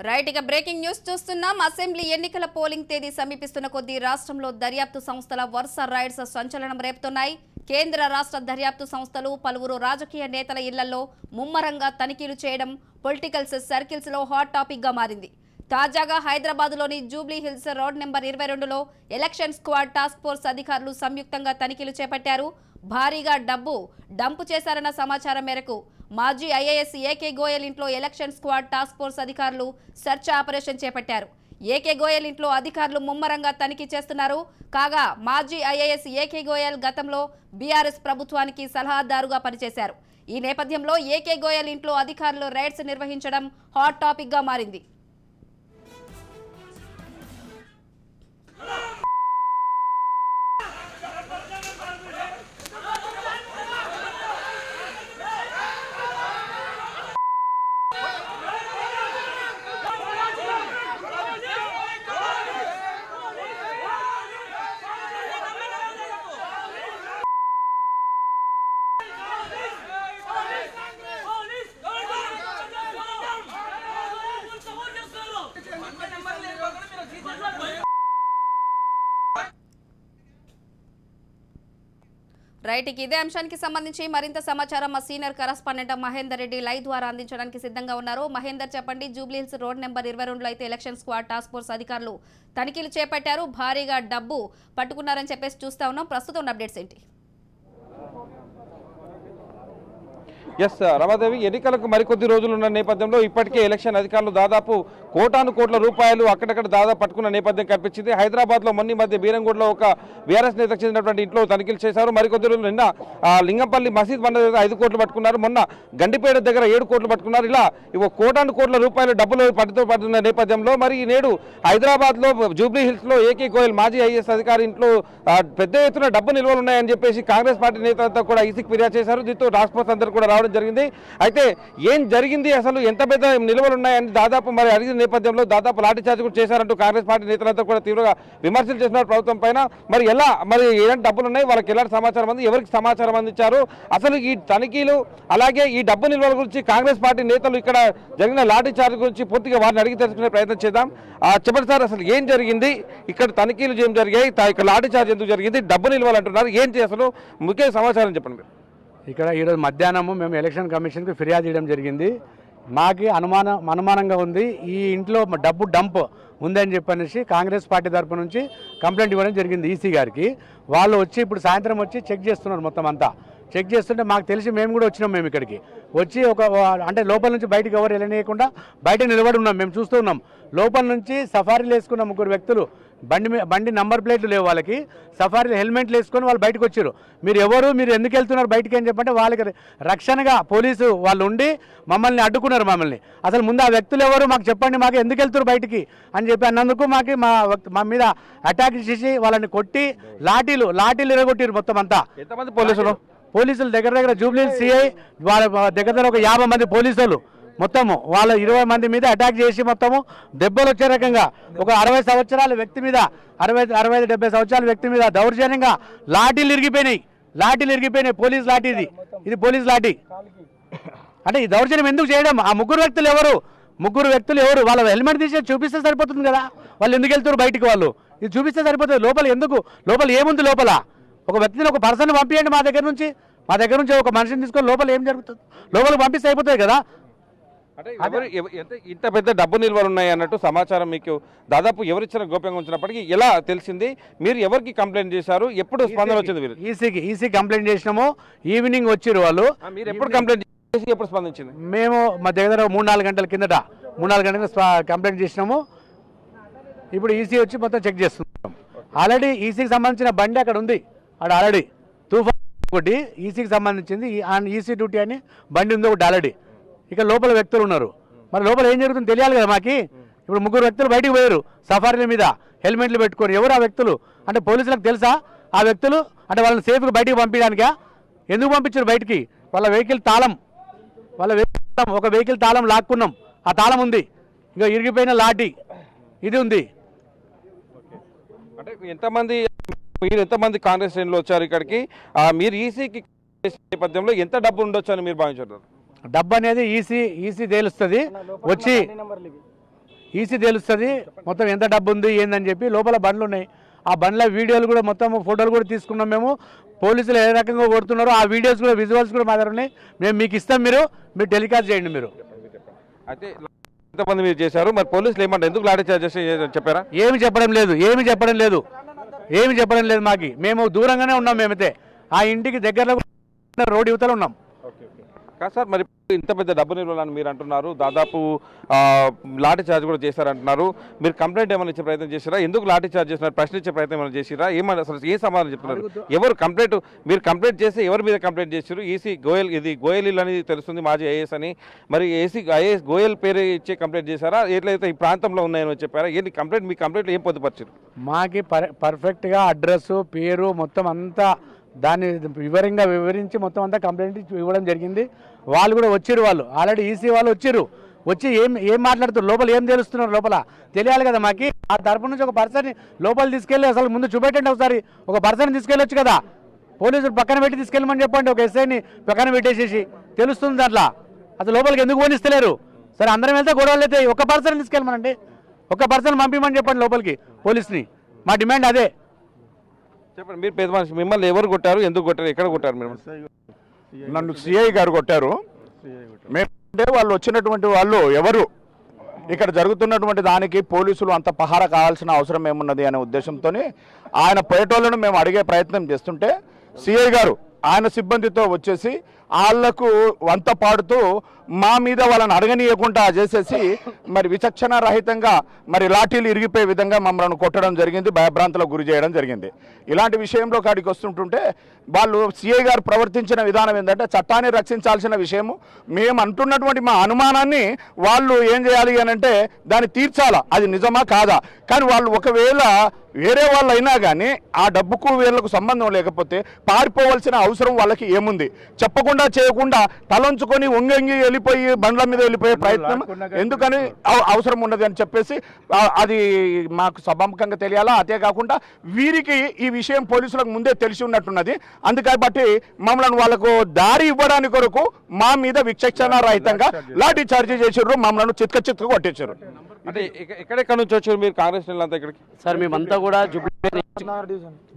Right ఇక breaking news చూస్తున్నాం. Assembly ఎన్నికల పోలింగ్ తేదీ సమీపిస్తున్న కొద్దీ రాష్ట్రంలో దర్యాప్తు సంస్థల వరుస రైడ్స్ సంచలనం రేపుతున్నాయి. కేంద్ర రాష్ట్ర దర్యాప్తు సంస్థలు పలువురు రాజకీయ నేతల ఇళ్లలో ముమ్మరంగా తనిఖీలు చేయడం పొలిటికల్ సర్కిల్స్ లో హాట్ టాపిక్ గా మారింది. తాజాగా హైదరాబాద్లోని జూబ్లీ హిల్స్ రోడ్ నెంబర్ 22లో ఎలక్షన్ స్క్వాడ్ టాస్క్ ఫోర్స్ అధికారులు సంయుక్తంగా తనిఖీలు చేపట్టారు. భారీగా డబ్బు డంపు చేశారన్న సమాచారం మేరకు మాజీ ఐఏఎస్ ఏకే గోయల్ ఇంట్లో ఎలక్షన్ స్క్వాడ్ టాస్క్ ఫోర్స్ అధికారులు సెర్చ్ ఆపరేషన్ చేపట్టారు. ఏకే గోయల్ ఇంట్లో అధికారులు ముమ్మరంగా తనిఖీ చేస్తున్నారు. కాగా మాజీ ఐఏఎస్ ఏకే గోయల్ గతంలో బీఆర్ఎస్ ప్రభుత్వానికి సలహాదారుగా పనిచేశారు. ఈ నేపథ్యంలో ఏకే గోయల్ ఇంట్లో అధికారులు రైడ్స్ నిర్వహించడం హాట్ టాపిక్ గా మారింది. రైట్ ఇదే అంశానికి సంబంధించి మరింత సమాచారం మా senior correspondent Mahender Reddy live ద్వారా అందించడానికి సిద్ధంగా ఉన్నారు. మహేందర్ చెప్పండి, జూబ్లీ హిల్స్ రోడ్ నెంబర్ 22లో అయితే ఎలక్షన్ స్క్వాడ్ టాస్క్ ఫోర్స్ అధికారులు తనిఖీలు చేపట్టారు. భారీగా డబ్బు పట్టుకున్నారని చెప్పేసి చూస్తా ఉన్నాం. ప్రస్తుతం ఉన్న అప్డేట్స్ ఏంటి? ఎస్ రమాదేవి, ఎన్నికలకు మరికొద్ది రోజులు ఉన్న నేపథ్యంలో ఇప్పటికే ఎలక్షన్ అధికారులు దాదాపు కోటాను కోట్ల రూపాయలు అక్కడక్కడ దాదాపు పట్టుకున్న నేపథ్యం కనిపించింది. హైదరాబాద్లో మొన్న మధ్య బీరంగూడలో ఒక బీఆర్ఎస్ నేతకు చెందినటువంటి ఇంట్లో తనిఖీలు చేశారు. మరికొద్ది రోజులు నిన్న లింగంపల్లి మసీద్ బండ దగ్గర 5 కోట్లు పట్టుకున్నారు. మొన్న గండిపేట దగ్గర 7 కోట్లు పట్టుకున్నారు. ఇలా కోటాను కోట్ల రూపాయలు డబ్బులు పట్టుకున్న నేపథ్యంలో మరి నేడు హైదరాబాద్లో జూబ్లీ హిల్స్లో ఏకే గోయల్ మాజీ ఐఏఎస్ అధికారి ఇంట్లో పెద్ద ఎత్తున డబ్బు నిల్వలు ఉన్నాయని చెప్పేసి కాంగ్రెస్ పార్టీ నేతలంతా కూడా ఈసీకి ఫిర్యాదు చేశారు. దీంతో టాస్క్ ఫోర్స్ అందరూ కూడా రావడం జరిగింది. అయితే ఏం జరిగింది, అసలు ఎంత పెద్ద నిల్వలు ఉన్నాయని దాదాపు మరి అడిగిన నేపథ్యంలో దాదాపు లాఠీచార్జ్ కూడా చేశారంటూ కాంగ్రెస్ పార్టీ నేతలంతా కూడా తీవ్రంగా విమర్శలు చేస్తున్నారు ప్రభుత్వం పైన. మరి ఎలాంటి డబ్బులు ఉన్నాయి, వాళ్ళకి ఎలాంటి సమాచారం అంది, ఎవరికి సమాచారం అందించారు, అసలు ఈ తనిఖీలు అలాగే ఈ డబ్బు నిల్వల గురించి కాంగ్రెస్ పార్టీ నేతలు ఇక్కడ జరిగిన లాఠీచార్జ్ గురించి పూర్తిగా వారిని అడిగి తెలుసుకునే ప్రయత్నం చేద్దాం. చెప్పండి సార్, అసలు ఏం జరిగింది, ఇక్కడ తనిఖీలు ఏం జరిగాయి, ఇక్కడ లాఠీచార్జ్ ఎందుకు జరిగింది, డబ్బు నిల్వలు అంటున్నారు, ఏంటి అసలు ముఖ్య సమాచారం చెప్పండి మీరు. ఇక్కడ ఈరోజు మధ్యాహ్నము మేము ఎలక్షన్ కమిషన్కి ఫిర్యాదు చేయడం జరిగింది. మాకు అనుమానంగా ఉంది, ఈ ఇంట్లో డబ్బు డంప్ ఉందని చెప్పనేసి కాంగ్రెస్ పార్టీ తరపు నుంచి కంప్లైంట్ ఇవ్వడం జరిగింది ఈసీ గారికి. వాళ్ళు వచ్చి ఇప్పుడు సాయంత్రం వచ్చి చెక్ చేస్తున్నారు. మొత్తం అంతా చెక్ చేస్తుంటే మాకు తెలిసి మేము కూడా వచ్చినాం. మేము ఇక్కడికి వచ్చి అంటే లోపల నుంచి బయటకు ఎవరు వెళ్ళనీయకుండా బయట నిలబడి ఉన్నాం. మేము చూస్తూ ఉన్నాం. లోపల నుంచి సఫారీలు వేసుకున్న 3 వ్యక్తులు, బండి నంబర్ ప్లేట్లు లేవు వాళ్ళకి, సఫారీలు హెల్మెట్లు వేసుకొని వాళ్ళు బయటకు వచ్చారు. మీరు ఎవరు, మీరు ఎందుకు వెళ్తున్నారు బయటకి అని చెప్పంటే వాళ్ళకి రక్షణగా పోలీసు వాళ్ళు ఉండి మమ్మల్ని అడ్డుకున్నారు. మమ్మల్ని అసలు ముందు ఆ వ్యక్తులు ఎవరు మాకు చెప్పండి, మాకు ఎందుకు వెళ్తున్నారు బయటికి అని చెప్పి అన్నందుకు మా మీద అటాక్ చేసి వాళ్ళని కొట్టి లాఠీలు ఇరగొట్టారు. మొత్తం అంతా ఎంతమంది పోలీసులు దగ్గర జూబ్లీ సిఐ వాళ్ళ దగ్గర ఒక 50 మంది పోలీసులు మొత్తము వాళ్ళ 20 మంది మీద అటాక్ చేసి మొత్తము దెబ్బలు వచ్చే రకంగా ఒక 60 సంవత్సరాల వ్యక్తి మీద 65-70 సంవత్సరాల వ్యక్తి మీద దౌర్జన్యంగా లాఠీలు ఇరిగిపోయినాయి. పోలీస్ లాఠీ ఇది పోలీస్ లాఠీ. అంటే ఈ దౌర్జన్యం ఎందుకు చేయడం? ఆ 3 వ్యక్తులు ఎవరు వాళ్ళ హెల్మెట్ తీసి చూపిస్తే సరిపోతుంది కదా. వాళ్ళు ఎందుకు వెళ్తారు బయటికి, వాళ్ళు ఇది చూపిస్తే సరిపోతుంది. లోపల ఏముంది, లోపల ఒక వ్యక్తిని ఒక పర్సన్ పంపించండి మా దగ్గర నుంచి ఒక మనిషిని తీసుకొని లోపల ఏం జరుగుతుంది, లోపలికి పంపిస్తే అయిపోతుంది కదా. అంటే ఇంత పెద్ద డబ్బు నిల్వలు ఉన్నాయి అన్నట్టు సమాచారం మీకు దాదాపు ఎవరిచ్చిన గోప్యంగా ఉంచినప్పటికీ ఎలా తెలిసింది, మీరు ఎవరికి కంప్లైంట్ చేశారు, ఎప్పుడు స్పందన వచ్చింది? మీరు ఈసీ కంప్లైంట్ చేసినాము. ఈవినింగ్ వచ్చారు వాళ్ళు. మీరు ఎప్పుడు కంప్లైంట్ చేసి ఎప్పుడు స్పందించింది? మేము మా దగ్గర 3-4 గంటల కిందట 3-4 గంటల కంప్లైంట్ చేసినాము. ఇప్పుడు ఈసీ వచ్చి మొత్తం చెక్ చేస్తున్నాం. ఆల్రెడీ ఈసీకి సంబంధించిన బండి అక్కడ ఉంది. ఆల్రెడీ తుఫాన్ ఒకటి ఈసీకి సంబంధించింది, ఈసీ డ్యూటీ అని బండి ఉంది ఒకటి ఆల్రెడీ. ఇక్కడ లోపల వ్యక్తులు ఉన్నారు. మరి లోపల ఏం జరుగుతుందో తెలియాలి కదా మాకి. ఇప్పుడు 3 వ్యక్తులు బయటకు పోయారు సఫారీల మీద హెల్మెట్లు పెట్టుకొని. ఎవరు ఆ వ్యక్తులు అంటే పోలీసులకు తెలుసా ఆ వ్యక్తులు? అంటే వాళ్ళని సేఫ్గా బయటికి పంపించడానికా? ఎందుకు పంపించారు బయటికి? వాళ్ళ వెహికల్ తాళం ఒక వెహికల్ తాళం లాక్కున్నాం. ఆ తాళం ఉంది. ఇంకా ఇరిగిపోయిన లాఠీ ఇది ఉంది. అంటే ఎంతమంది కాంగ్రెస్ శ్రేణులు వచ్చారు ఇక్కడికి? మీరు ఈసీకి నేపథ్యంలో ఎంత డబ్బు ఉండొచ్చు అని మీరు భావించారు? డబ్బు అనేది ఈసీ తేలుస్తుంది. వచ్చి ఈసీ తెలుస్తుంది మొత్తం ఎంత డబ్బు ఉంది ఏందని చెప్పి. లోపల బండ్లు ఉన్నాయి, ఆ బండ్ల వీడియోలు కూడా మొత్తం ఫోటోలు కూడా తీసుకున్నాం మేము. పోలీసులు ఏ రకంగా కొడుతున్నారో ఆ వీడియోస్ కూడా విజువల్స్ కూడా మా దగ్గర ఉన్నాయి. మేము మీకు ఇస్తాం, మీరు టెలికాస్ట్ చేయండి. మీరు అయితే ఎంతమంది మీరు చేశారు, మరి పోలీసులు ఏమంటారు, ఎందుకు లాఠీ చార్జ్ చెప్పారా? ఏమి చెప్పడం లేదు మాకు. మేము దూరంగానే ఉన్నాం. మేమైతే ఆ ఇంటికి దగ్గరలో రోడ్డు యువతలో ఉన్నాం. కాదు సార్, మరి ఇంత పెద్ద డబ్బు నిల్వలని మీరు అంటున్నారు, దాదాపు లాఠీ చార్జ్ కూడా చేశారంటున్నారు. మీరు కంప్లైంట్ ఏమైనా ఇచ్చే ప్రయత్నం చేశారా? ఎందుకు లాఠీ చార్జ్ చేస్తున్నారు, ప్రశ్నించే ప్రయత్నం ఏమైనా చేసిరా? ఏమన్నా అసలు ఏ సమాధానం చెప్తున్నారు? ఎవరు కంప్లైంట్, మీరు కంప్లైంట్ చేస్తే ఎవరి మీద కంప్లైంట్ చేశారు? ఈసీ గోయల్, ఇది గోయల్ ఇల్లు అని తెలుస్తుంది, మాజీ ఐఏఎస్ అని. మరి ఐఏఎస్ గోయల్ పేరు ఇచ్చే కంప్లైంట్ చేశారా? ఎట్లయితే ఈ ప్రాంతంలో ఉన్నాయని చెప్పారా? ఏంటి కంప్లైంట్, మీ కంప్లైంట్లో ఏం పొందుపరిచారు? మాకి పర్ఫెక్ట్గా అడ్రస్, పేరు మొత్తం అంతా దాన్ని వివరించి మొత్తం అంతా కంప్లైంట్ ఇవ్వడం జరిగింది. వాళ్ళు కూడా వచ్చారు, వాళ్ళు ఆల్రెడీ ఈసీ వాళ్ళు వచ్చి ఏం మాట్లాడుతారు, లోపల ఏం తెలుస్తున్నారు, లోపల తెలియాలి కదా మాకి. ఆ తరపు నుంచి ఒక పర్సన్ లోపల తీసుకెళ్ళి అసలు ముందు చూపెట్టండి ఒకసారి. ఒక పర్సన్ తీసుకెళ్ళొచ్చు కదా, పోలీసులు పక్కన పెట్టి తీసుకెళ్ళమని చెప్పండి. ఒక ఎస్ఐని పక్కన పెట్టేసేసి తెలుస్తుంది దాంట్లో. అసలు లోపలికి ఎందుకు పోనిస్తలేరు? సరే అందరం వెళ్తే గొడవలు అయితే ఒక పర్సన్ తీసుకెళ్ళమనండి, ఒక పర్సన్ పంపించమని చెప్పండి లోపలికి పోలీస్ని. మా డిమాండ్ అదే. చెప్పండి, మీరు పెద్ద మనిషి, మిమ్మల్ని ఎవరు కొట్టారు, ఎందుకు కొట్టారు, ఎక్కడ కొట్టారు? మీరు నన్ను సిఐ గారు కొట్టారు. మేమంటే వాళ్ళు వచ్చినటువంటి వాళ్ళు ఎవరు, ఇక్కడ జరుగుతున్నటువంటి దానికి పోలీసులు అంత పహారా కావాల్సిన అవసరం ఏమున్నది అనే ఉద్దేశంతో ఆయన పేటోళ్లను మేము అడిగే ప్రయత్నం చేస్తుంటే సిఐ గారు ఆయన సిబ్బందితో వచ్చేసి వాళ్లకు వంత పాడుతూ మా మీద వాళ్ళని అడగనీయకుండా చేసేసి మరి విచక్షణ రహితంగా మరి లాఠీలు ఇరిగిపోయే విధంగా మమ్మల్ని కొట్టడం జరిగింది, భయభ్రాంతులకు గురి చేయడం జరిగింది. ఇలాంటి విషయంలో కాడికి వస్తుంటుంటే వాళ్ళు సిఐ గారు ప్రవర్తించిన విధానం ఏంటంటే చట్టాన్ని రక్షించాల్సిన విషయము, మేము అంటున్నటువంటి మా అనుమానాన్ని వాళ్ళు ఏం చేయాలి అని అంటే దాన్ని తీర్చాలా, అది నిజమా కాదా. కానీ వాళ్ళు ఒకవేళ వేరే వాళ్ళు అయినా కానీ ఆ డబ్బుకు వీళ్ళకు సంబంధం లేకపోతే పారిపోవాల్సిన అవసరం వాళ్ళకి ఏముంది? చెప్పకుండా చేయకుండా తలంచుకొని వంగి వెళ్ళిపోయి బండ్ల మీద వెళ్ళిపోయే ప్రయత్నం ఎందుకని అవసరం ఉన్నది అని చెప్పేసి అది మాకు సభాముఖంగా తెలియాలా. అదే కాకుండా వీరికి ఈ విషయం పోలీసులకు ముందే తెలిసి ఉన్నట్టున్నది. అందుకని మమ్మల్ని వాళ్ళకు దారి ఇవ్వడానికి కొరకు మా మీద విచక్షణ రహితంగా లాఠీ చార్జీ చేసారు, మమ్మల్ని చిత్క కొట్టించారు. అంటే ఎక్కడెక్కడ నుంచి వచ్చారు మీరు కాంగ్రెస్ అంతా ఇక్కడికి? సార్ మేమంతా కూడా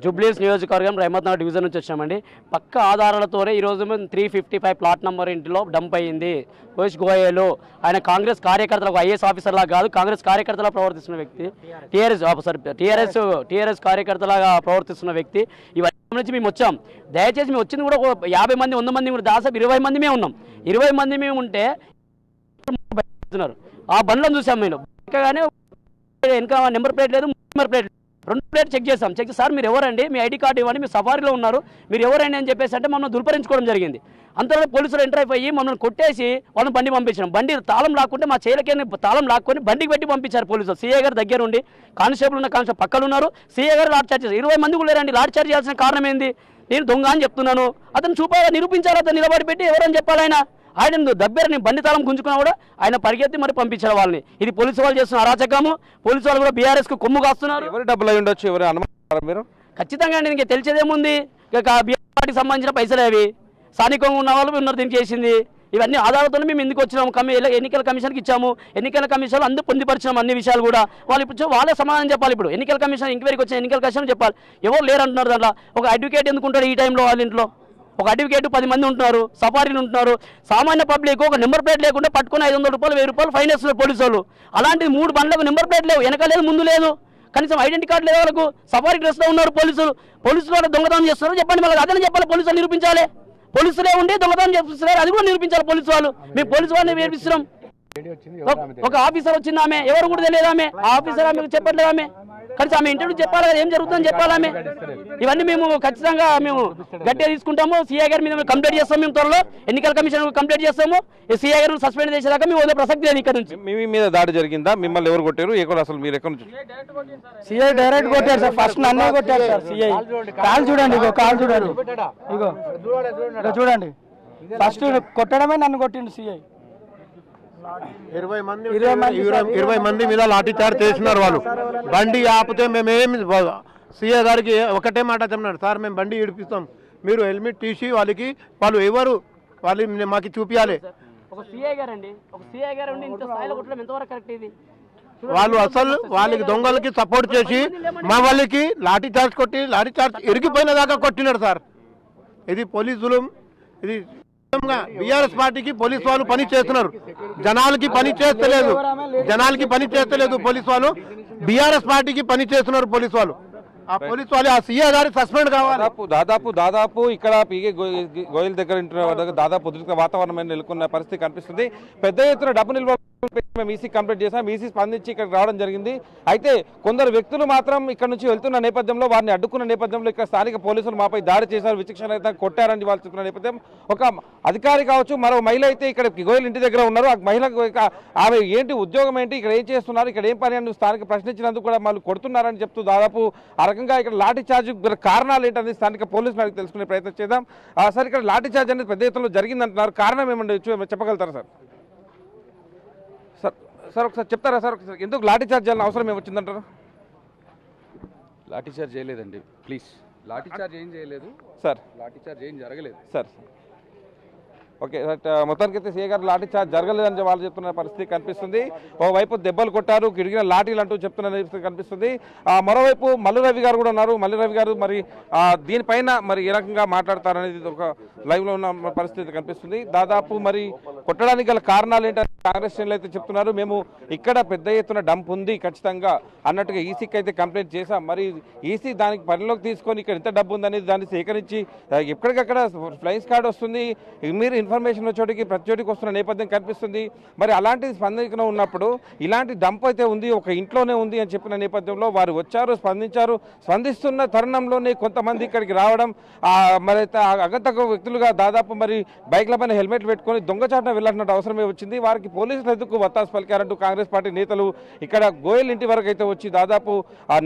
జూబ్లీస్ నియోజకవర్గం రహమత్నగర్ డివిజన్ నుంచి వచ్చామండి. పక్క ఆధారాలతోనే ఈరోజు మేము 355 ప్లాట్ నెంబర్ ఇంటిలో డంప్ అయ్యింది. కోష్ గోయలు ఆయన కాంగ్రెస్ కార్యకర్తలకు, ఐఏఎస్ ఆఫీసర్లా కాదు, కాంగ్రెస్ కార్యకర్తలా ప్రవర్తిస్తున్న వ్యక్తి, టీఆర్ఎస్ కార్యకర్తలాగా ప్రవర్తిస్తున్న వ్యక్తి. ఇవన్నీ నుంచి మేము వచ్చాం. దయచేసి మేము వచ్చింది కూడా 50 మంది 100 మంది కూడా దాదాపు 20 మంది మేము ఉన్నాం. 20 మంది మేము ఉంటే ఆ బండ్లను చూసాం. మేము కానీ వెనక నెంబర్ ప్లేట్ లేదు, నెంబర్ ప్లేట్ 2 ప్లేట్ చెక్ చేసాం. సార్ మీరు ఎవరండి, మీ ఐడి కార్డు ఇవ్వండి, మీరు సఫారీలో ఉన్నారు, మీరు ఎవరండి అని చెప్పేసి అంటే మమ్మల్ని దుల్పరించుకోవడం జరిగింది. అంతలో పోలీసులు ఎంటర్ అయిపోయి మమ్మల్ని కొట్టేసి వాళ్ళని బండి పంపించాం. బండి తాళం లాక్కుంటే మా చేయలకే తాళం లాక్కొని బండికి పెట్టి పంపించారు పోలీసులు. సీఏ గారు దగ్గర ఉండి కానిస్టేబుల్ ఉన్న కానిస్టేబుల్ పక్కన ఉన్నారు. సీఏ గారు లాఠీ చార్జ్ చేశారు. 20 మంది కూడా లేరండి. లాఠీ చార్జ్ చేయాల్సిన కారణం ఏంది? నేను దొంగ అని చెప్తున్నాను, అతను నిరూపించారు. అతను నిలబడి పెట్టి ఎవరని చెప్పాలి? ఆయన దగ్గర నేను బండి తాళం గుంజుకున్నా కూడా ఆయన పరిగెత్తి మరి పంపించారు వాళ్ళని. ఇది పోలీసు వాళ్ళు చేస్తున్న అరాచకము. పోలీసు వాళ్ళు కూడా బీఆర్ఎస్ కు కొమ్ము కాస్తున్నారు. ఎవరు డబ్బులు అయి ఉండొచ్చు, ఎవరు అనుమానం మీరు? ఖచ్చితంగా అండి, ఇంకా తెలిసేదేముంది, ఇక బీఆర్ఎస్ పార్టీకి సంబంధించిన పైసలు అవి స్థానికంగా ఉన్న వాళ్ళు ఉన్నారు దీనికి చేసింది. ఇవన్నీ ఆధారాలతో మేము ఎందుకు వచ్చినాము, ఎన్నికల కమిషన్కి ఇచ్చాము. ఎన్నికల కమిషన్ అందరూ పొందుపరిచినాము అన్ని విషయాలు కూడా. వాళ్ళు ఇప్పుడు వాళ్ళే సమాధానం చెప్పాలి. ఇప్పుడు ఎన్నికల కమిషన్ ఎంక్వైరీకి వచ్చిన ఎన్నికల కమిషన్ చెప్పాలి. ఎవరు లేరు అంటున్నారు దాంట్లో. ఒక అడ్వకేట్ ఎందుకుంటారు ఈ టైంలో వాళ్ళ ఇంట్లో? ఒక అడ్వకేట్ 10 మంది ఉంటున్నారు, సఫారీలు ఉంటున్నారు. సామాన్య పబ్లిక్ ఒక నెంబర్ ప్లేట్ లేకుండా పట్టుకుని 500 రూపాయలు 1000 రూపాయలు ఫైన్ వేస్తున్నారు పోలీసు వాళ్ళు. అలాంటిది 3 బండ్లకు నెంబర్ ప్లేట్ లేవు, వెనక లేదు, ముందు లేదు, కనీసం ఐడెంటిటీ కార్డు లేదు వాళ్ళకు. సఫారీ డ్రెస్లో ఉన్నారు పోలీసులు. వాళ్ళు దొంగతనం చేస్తున్నారు చెప్పండి, మళ్ళీ అదే చెప్పాలి. పోలీసులు నిరూపించాలి. పోలీసులే ఉండి దొంగతనం చేస్తున్నారు, అది కూడా నిరూపించాలి పోలీసు వాళ్ళు. మేము పోలీసు వాళ్ళని వేపిస్తున్నాం. ఒక ఆఫీసర్ వచ్చింది, ఆమె ఎవరు కూడా తెలియదు. ఆమె ఆఫీసర్ ఆమె చెప్పట్లేదు. ఆమె కనీసం ఆమె ఇంటర్వ్యూ చెప్పాలి కదా, ఏం జరుగుతుందని చెప్పాలి ఆమె. ఇవన్నీ మేము ఖచ్చితంగా మేము గట్టిగా తీసుకుంటాము. సీఐ గారి మీద కంప్లైంట్ చేస్తాము. మేము త్వరలో ఎన్నికల కమిషన్ కంప్లైంట్ చేస్తాము. సీఐ గారు సస్పెండ్ చేసేదాకా మేము వదిలే ప్రసక్తి లేదు. ఇక్కడ నుంచి మీ మీద దాడి జరిగిందా? మిమ్మల్ని ఎవరు కొట్టారు? అసలు మీరు ఎక్కడ నుంచి? సీఐ డైరెక్ట్ కొట్టారు సార్. ఫస్ట్ నన్నే కొట్టారు సార్. సీఐ కాల్ చూడండి, ఇగో కాల్ చూడండి, ఇగో చూడండి. ఫస్ట్ కొట్టడమే నన్ను కొట్టిండు సీఐ. 20 మంది మీద లాఠీ చార్జ్ చేస్తున్నారు వాళ్ళు. బండి ఆపితే మేమేమి సీఏ గారికి ఒకటే మాట చెప్తున్నాడు, సార్ మేము బండి ఇడిపిస్తాం, మీరు హెల్మెట్ తీసి వాళ్ళు ఎవరు వాళ్ళు మాకు చూపించాలి. ఒక సీఐ గారు అండి, ఒక సీఐ గారు ఉండి ఇంత స్థాయిలో కొట్టడం ఎంతవరకు కరెక్ట్? ఇది వాళ్ళు అసలు వాళ్ళకి దొంగలకి సపోర్ట్ చేసి మా వాళ్ళకి లాఠీ చార్జ్ ఇరిగిపోయిన దాకా కొట్టినారు సార్. ఇది పోలీసులు, ఇది బీఆర్ఎస్ పార్టీకి పోలీసు వాళ్ళు పని చేస్తున్నారు, జనాలకి పని చేస్తలేదు పోలీసు వాళ్ళు. బీఆర్ఎస్ పార్టీకి పని చేస్తున్నారు పోలీసు వాళ్ళు. ఆ పోలీసు వాళ్ళు ఆ సీఏ గారి సస్పెండ్ కావాలి. దాదాపు ఇక్కడ పీకే గోయల్ దగ్గర దాదాపు ఉద్రిక్త వాతావరణం నెలకొన్న పరిస్థితి కనిపిస్తుంది. పెద్ద ఎత్తున డబ్బు నిల్వ మేము ఈసీ కంప్లీట్ చేసాం. ఈసీ స్పందించి ఇక్కడ రావడం జరిగింది. అయితే కొందరు వ్యక్తులు మాత్రం ఇక్కడ నుంచి వెళ్తున్న నేపథ్యంలో వారిని అడ్డుకున్న నేపథ్యంలో ఇక్కడ స్థానిక పోలీసులు మాపై దాడి చేశారు, విచక్షణ కొట్టారని వాళ్ళు చెప్తున్న నేపథ్యం. ఒక అధికారి కావచ్చు, మరో మహిళ అయితే ఇక్కడ గోయల్ ఇంటి దగ్గర ఉన్నారు. ఆ మహిళకు ఆమె ఏంటి ఉద్యోగం ఏంటి, ఇక్కడ ఏం చేస్తున్నారు, ఇక్కడ ఏం పని అని స్థానిక ప్రశ్నించినందుకు కూడా వాళ్ళు కొడుతున్నారని చెప్తూ దాదాపు ఆ రకంగా ఇక్కడ లాఠీ చార్జ్ కారణాలు ఏంటనేది స్థానిక పోలీసులు అడిగి తెలుసుకునే ప్రయత్నం చేద్దాం. సార్, ఇక్కడ లాఠీ చార్జ్ అనేది పెద్ద ఎత్తులో జరిగిందంటున్నారు, కారణం ఏమంటే చెప్పగలుగుతారా సార్? సార్ ఒకసారి చెప్తారా సార్, ఒకసారి ఎందుకు లాఠీ చార్జ్ చేయాలని అవసరం ఏమొచ్చిందంటారు? లాఠీ చార్జ్ చేయలేదండి, ప్లీజ్. లాఠీ చార్జ్ ఏం చేయలేదు సార్, లాఠీ చార్జ్ ఏం జరగలేదు సార్. ఓకే, మొత్తానికి అయితే సీఏ గారు లాఠీ చార్జ్ జరగలేదని వాళ్ళు చెప్తున్న పరిస్థితి కనిపిస్తుంది. ఓవైపు దెబ్బలు కొట్టారు, కిడిగిన లాఠీలు అంటూ చెప్తున్న పరిస్థితి కనిపిస్తుంది. మరోవైపు మల్లు రవి గారు కూడా ఉన్నారు. మల్లు రవి గారు మరి దీనిపైన మరి ఏ రకంగా మాట్లాడతారనేది ఒక లైవ్లో ఉన్న పరిస్థితి కనిపిస్తుంది. దాదాపు మరి కొట్టడానికి గల కారణాలు ఏంటంటే కాంగ్రెస్ శ్రేణులు అయితే చెప్తున్నారు, మేము ఇక్కడ పెద్ద ఎత్తున డంప్ ఉంది ఖచ్చితంగా అన్నట్టుగా ఈసీకి అయితే కంప్లైంట్ చేశాం. మరి ఈసీ దానికి పరిలోకి తీసుకొని ఇక్కడ ఎంత డబ్బు ఉందనేది దాన్ని సేకరించి ఎక్కడికక్కడ ఫ్లైయింగ్ స్క్వాడ్ వస్తుంది, మీరు ఇన్ఫర్మేషన్ వచ్చేటికి ప్రతి చోటికి వస్తున్న నేపథ్యం కనిపిస్తుంది. మరి అలాంటి స్పందన ఉన్నప్పుడు ఇలాంటి డంప్ అయితే ఉంది, ఒక ఇంట్లోనే ఉంది అని చెప్పిన నేపథ్యంలో వారు వచ్చారు, స్పందిస్తున్న తరుణంలోనే కొంతమంది ఇక్కడికి రావడం, మరి అగంతకు వ్యక్తులుగా దాదాపు మరి బైక్ల పైన హెల్మెట్ పెట్టుకొని దొంగచాటున వెళ్ళాల్సిన అవసరమే వచ్చింది. వారికి పోలీసులు ఎందుకు వత్తాసు పలికారంటూ కాంగ్రెస్ పార్టీ నేతలు ఇక్కడ గోయల్ ఇంటి వరకు అయితే వచ్చి దాదాపు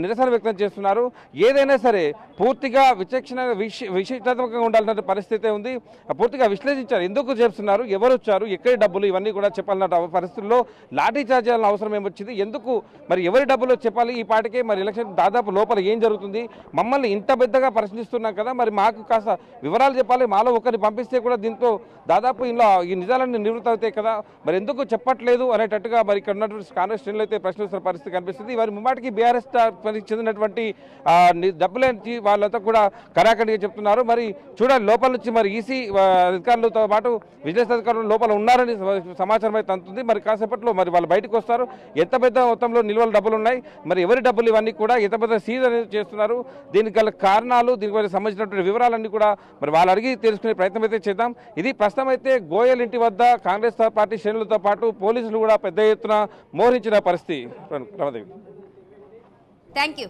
నిరసన వ్యక్తం చేస్తున్నారు. ఏదైనా సరే పూర్తిగా విశిష్టాత్మకంగా ఉండాల్సిన పరిస్థితి ఉంది. పూర్తిగా విశ్లేషించారు, ఎందుకు చేస్తున్నారు, ఎవరు వచ్చారు, ఎక్కడి డబ్బులు, ఇవన్నీ కూడా చెప్పాలన్న పరిస్థితుల్లో లాఠీ చార్జ్ చేయాలని అవసరం ఏమొచ్చింది, ఎందుకు మరి ఎవరి డబ్బులు చెప్పాలి, ఈ పాటికే మరి ఎలక్షన్ దాదాపు లోపల ఏం జరుగుతుంది, మమ్మల్ని ఇంత పెద్దగా ప్రశ్నిస్తున్నాం కదా, మరి మాకు కాస్త వివరాలు చెప్పాలి, మాలో ఒకరిని పంపిస్తే కూడా దీంతో దాదాపు ఇంట్లో ఈ నిజాలన్నీ నివృత్తి అవుతాయి కదా, మరి ఎందుకు చెప్పట్లేదు అనేటట్టుగా మరి ఇక్కడ ఉన్నటువంటి కాంగ్రెస్ శ్రేణులు అయితే ప్రశ్నిస్తున్న పరిస్థితి కనిపిస్తుంది. వారి ముమ్మాటికి బీఆర్ఎస్ చెందినటువంటి డబ్బులేంచి వాళ్ళంతా కూడా కరాఖండిగా చెప్తున్నారు. మరి చూడాలి లోపల నుంచి మరి ఈసీ అధికారులతో పాటు విజిలెన్స్ అధికారులు లోపల ఉన్నారని సమాచారం అయితే అందుతుంది. మరి కాసేపట్లో మరి వాళ్ళు బయటకు వస్తారు, ఎంత పెద్ద మొత్తంలో నిల్వలు డబ్బులు ఉన్నాయి, మరి ఎవరి డబ్బులు ఇవన్నీ కూడా ఎంత పెద్ద సీజ్ అనేది చేస్తున్నారు, దీనికి గల కారణాలు, దీనికి సంబంధించినటువంటి వివరాలన్నీ కూడా మరి వాళ్ళు అడిగి తెలుసుకునే ప్రయత్నం అయితే చేద్దాం. ఇది ప్రస్తుతం అయితే గోయల్ ఇంటి వద్ద కాంగ్రెస్ పార్టీ శ్రేణులతో పాటు పోలీసులు కూడా పెద్ద ఎత్తున మోహరించిన పరిస్థితి. Ramadevi, thank you.